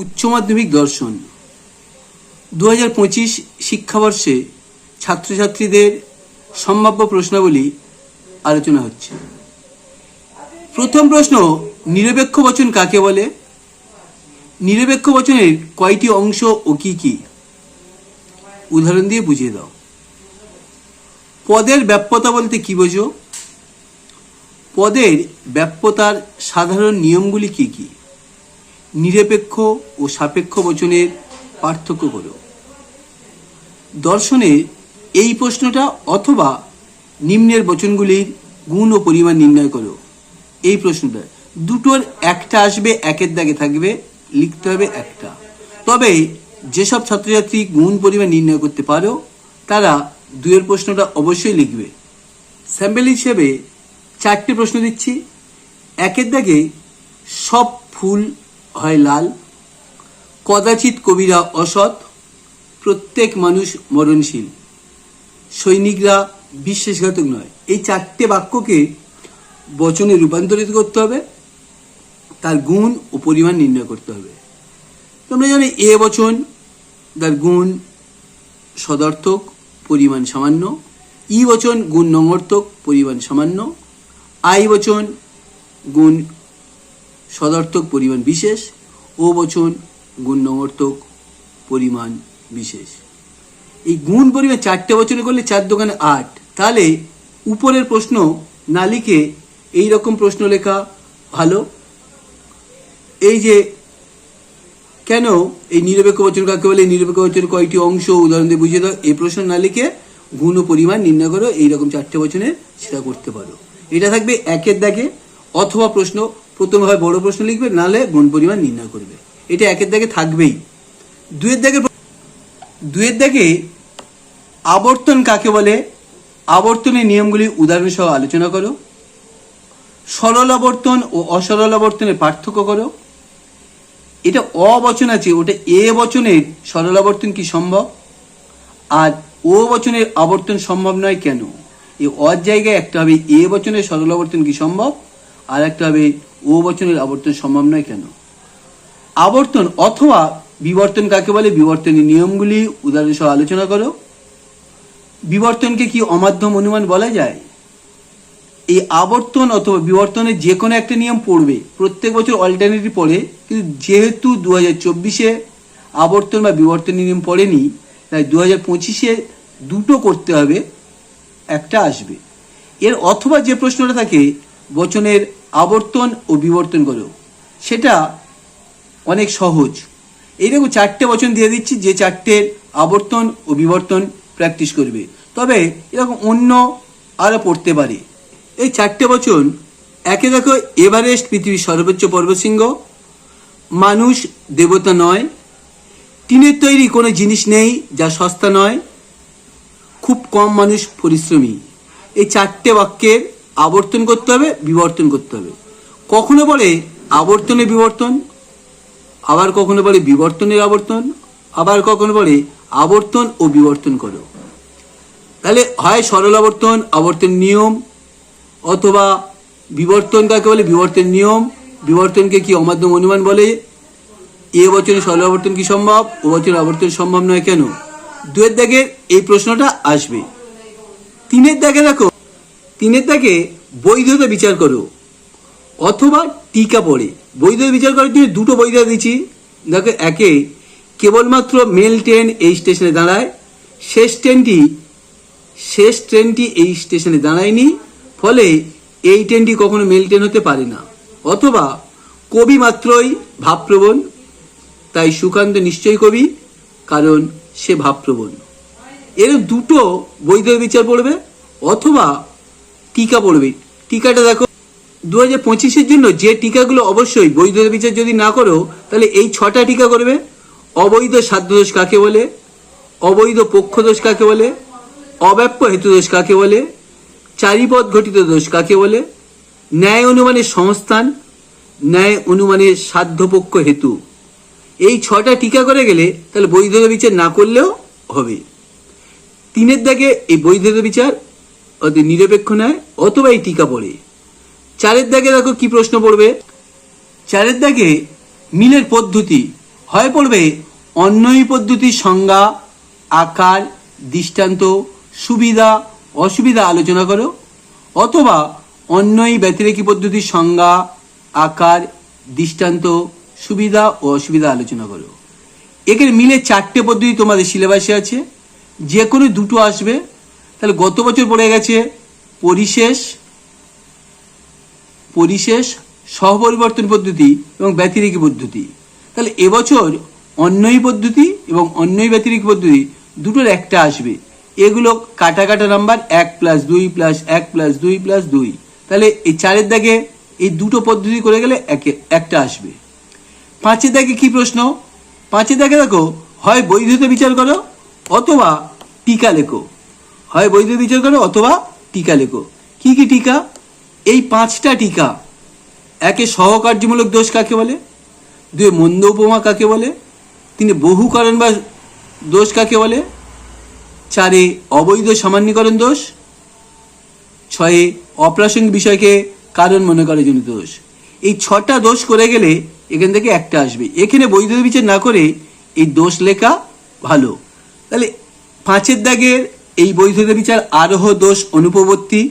উচ্চ মাধ্যমিক দর্শন 2025 শিক্ষাবর্ষে ছাত্রছাত্রীদের সম্ভাব্য প্রশ্নাবলী আলোচনা হচ্ছে। প্রথম প্রশ্ন, নিরপেক্ষ বচন কাকে বলে? নিরপেক্ষ বচনের কয়টি অংশ ও কি কি? উদাহরণ দিয়ে বুঝিয়ে দাও। পদের ব্যাপ্যতা বলতে কি বোঝো? পদের ব্যাপ্যতার সাধারণ নিয়মগুলি কি কি? নিরপেক্ষ ও সাপেক্ষ বচনের পার্থক্য করো। দর্শনে এই প্রশ্নটা অথবা নিম্নের বচনগুলির গুণ ও পরিমাণ নির্ণয় করো। এই প্রশ্নটা দুটোর একটা আসবে, একের দাগে থাকবে, লিখতে হবে একটা। তবে যেসব ছাত্রছাত্রী গুণ পরিমাণ নির্ণয় করতে পারো তারা দুয়ের প্রশ্নটা অবশ্যই লিখবে। স্যাম্পল হিসেবে 4টে প্রশ্ন দিচ্ছি। একের দাগে সব ফুল হয় লাল, কদাচিৎ কবিরা অসৎ, প্রত্যেক মানুষ মরণশীল, সৈনিকরা বিশ্বাসঘাতক নয়। এই 4টে বাক্যকে বচনে রূপান্তরিত করতে হবে, তার গুণ ও পরিমাণ নির্ণয় করতে হবে। তোমরা জানো এ বচন, তার গুণ সদর্থক, পরিমাণ সামান্য। ই বচন গুণ নঙর্থক, পরিমাণ সামান্য। আই বচন গুণ সদর্থক, পরিমাণ বিশেষ। ও বচন গুণ নঙর্থক, পরিমাণ বিশেষ। এই গুণ পরিমাণ 4টে বচনে করলে 4 দোকানে 8। তাহলে উপরের প্রশ্ন না লিখে এইরকম প্রশ্ন লেখা ভালো। এই যে কেন এই নিরপেক্ষ বচন কাকে বলে, নিরপেক্ষ বচনের কয়টি অংশ, উদাহরণ দিয়ে বুঝিয়ে দাও। এই প্রশ্ন না লিখে গুণ ও পরিমাণ নির্ণয় করো, এইরকম 4টে বচনে সেটা করতে পারো। এটা থাকবে একের দাগে, অথবা প্রশ্ন প্রথমে হয় বড় প্রশ্ন লিখবে, নাহলে গুণ পরিমাণ নির্ণয় করবে। এটা একের দাগে থাকবেই। দুয়ের দাগে আবর্তন কাকে বলে? আবর্তনের নিয়মগুলি উদাহরণ সহ আলোচনা করো। সরল আবর্তন ও অসরল আবর্তনের পার্থক্য করো। এটা অ বচন আছে, ওটা এ বচনের সরল আবর্তন কি সম্ভব? আর ও বচনের আবর্তন সম্ভব নয় কেন? এই অর জায়গায় একটা হবে এ বচনের সরল আবর্তন কি সম্ভব, আর একটা হবে ও বচনের আবর্তন সম্ভব নয় কেন। আবর্তন অথবা বিবর্তন কাকে বলে? বিবর্তনের নিয়মগুলি উদাহরণ সহ আলোচনা করো। বিবর্তনকে কি অমাধ্যম অনুমান বলা যায়? এই আবর্তন অথবা বিবর্তনের যে কোনো একটা নিয়ম পড়বে, প্রত্যেক বছর অল্টারনেটিভ পড়ে, কিন্তু যেহেতু 2024-এ আবর্তন বা বিবর্তনের নিয়ম পড়েনি, তাই 2025-এ দুটো করতে হবে, একটা আসবে। এর অথবা যে প্রশ্নটা থাকে বচনের আবর্তন ও বিবর্তন করো, সেটা অনেক সহজ। এইরকম 4টে বচন দিয়ে দিচ্ছি, যে 4টের আবর্তন ও বিবর্তন প্র্যাকটিস করবে। তবে এরকম অন্য আরও পড়তে পারে। এই 4টে বচন, একে দেখো এভারেস্ট পৃথিবীর সর্বোচ্চ পর্বতশৃঙ্গ, মানুষ দেবতা নয়, টিনের তৈরি কোনো জিনিস নেই যা সস্তা নয়, খুব কম মানুষ পরিশ্রমী। এই 4টে বাক্যের আবর্তন করতে হবে, বিবর্তন করতে হবে। কখনো বলে আবর্তনের বিবর্তন, আবার কখনো বলে বিবর্তনের আবর্তন, আবার কখনো বলে আবর্তন ও বিবর্তন করো। তাহলে হয় সরল আবর্তন, আবর্তন নিয়ম, অথবা বিবর্তন কাকে বলে? বিবর্তন নিয়ম। বিবর্তনকে কি অমাধ্যম অনুমান বলে? এ বচনে সরল আবর্তন কি সম্ভব, ও বচনে আবর্তন সম্ভব নয় কেন? দুয়ের দাগে এই প্রশ্নটা আসবে। তিনের দাগে দেখো, তিনের দাগে বৈধতা বিচার করো অথবা টিকা পড়ে। বৈধতা বিচার করার জন্য দুটো বৈধতা দিচ্ছি। দেখো, একে কেবলমাত্র মেল ট্রেন এই স্টেশনে দাঁড়ায়, শেষ ট্রেনটি এই স্টেশনে দাঁড়ায়নি, ফলে এই ট্রেনটি কখনো মেল ট্রেন হতে পারে না। অথবা কবি মাত্রই ভাবপ্রবণ, তাই সুকান্ত নিশ্চয়ই কবি, কারণ সে ভাবপ্রবণ। এর দুটো বৈধ বিচার পড়বে, অথবা টিকা পড়বে। টিকাটা দেখো, 2025-এর জন্য যে টিকাগুলো অবশ্যই বৈধ বিচার যদি না করো, তাহলে এই 6টা টিকা করবে। অবৈধ সাধ্যদোষ কাকে বলে? অবৈধ পক্ষদোষ কাকে বলে? অব্যাপ্য হেতুদোষ কাকে বলে? চারিপদ ঘটিত দোষ কাকে বলে? ন্যায় অনুমানের সংস্থান, ন্যায় অনুমানের সাধ্যপক্ষ হেতু। এই 6টা টিকা করে গেলে তাহলে বৈধতা বিচার না করলেও হবে। তিনের দাগে এই বৈধতা বিচার অতি নিরপেক্ষ নয়, অথবা এই টিকা পড়ে। 4এর দাগে দেখো কি প্রশ্ন পড়বে। 4এর দাগে মিলের পদ্ধতি হয় পড়বে অন্যয়ী পদ্ধতির সংজ্ঞা, আকার, দৃষ্টান্ত, সুবিধা অসুবিধা আলোচনা করো, অথবা অন্যয়ী ব্যতিরেকী পদ্ধতির সংজ্ঞা, আকার, দৃষ্টান্ত, সুবিধা ও অসুবিধা আলোচনা করো। এখানে মিলে 4টে পদ্ধতি তোমাদের সিলেবাসে আছে, যে কোনো দুটো আসবে। তাহলে গত বছর পড়ে গেছে পরিশেষ, সহপরিবর্তন পদ্ধতি এবং ব্যতিরেকী পদ্ধতি। তাহলে এবছর অন্যয়ী পদ্ধতি এবং অন্যয়ী ব্যতিরেকী পদ্ধতি দুটোর একটা আসবে। এগুলো কাটা কাটা নাম্বার 1+2+1+2+2। তাহলে এই 4-এর দাগে এই দুটো পদ্ধতি করে গেলে একটা আসবে। 5-এর দাগে কি প্রশ্ন? 5-এর দাগে দেখো, হয় বৈধতা বিচার করো অথবা টিকা লেখো। হয় বৈধতা বিচার করো অথবা টিকা লেখো। কি কি টিকা? এই 5টা টিকা। 1 সহকার্যমূলক দোষ কাকে বলে, 2 মন্দ উপমা কাকে বলে, 3 বহু কারণ বা দোষ কাকে বলে, 4 অবৈধ সামান্যীকরণ দোষ, 6 অপ্রাসঙ্গিক বিষয়কে কারণ মনে করার জন্য দোষ। এই 6টা দোষ করে গেলে এখান থেকে একটা আসবে। এখানে বৈধতা বিচার না করে এই দোষ লেখা ভালো। তাহলে 5-এর দাগের এই বৈধতা বিচার আরোহ দোষ অনুপবর্তী।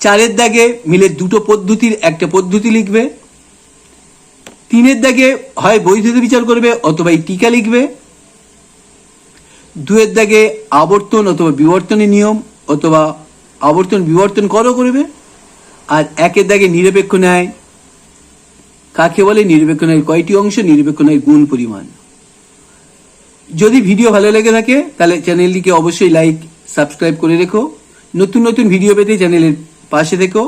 4-এর দাগে মিলে দুটো পদ্ধতির একটা পদ্ধতি লিখবে। 3-এর দাগে হয় বৈধতা বিচার করবে অথবা এই টিকা লিখবে। 2-এর দাগে আবর্তন অথবা বিবর্তনের নিয়ম অথবা আবর্তন বিবর্তন করবে। আর 1-এর দাগে নিরপেক্ষ ন্যায় কাকে বলে, নিরপেক্ষ ন্যায়ের কয়টি অংশ, নিরপেক্ষ ন্যায়ের গুণ পরিমাণ। যদি ভিডিও ভালো লেগে থাকে তাহলে চ্যানেলটিকে অবশ্যই লাইক সাবস্ক্রাইব করে রেখো। নতুন নতুন ভিডিও পেতে চ্যানেলের পাশে থেকো।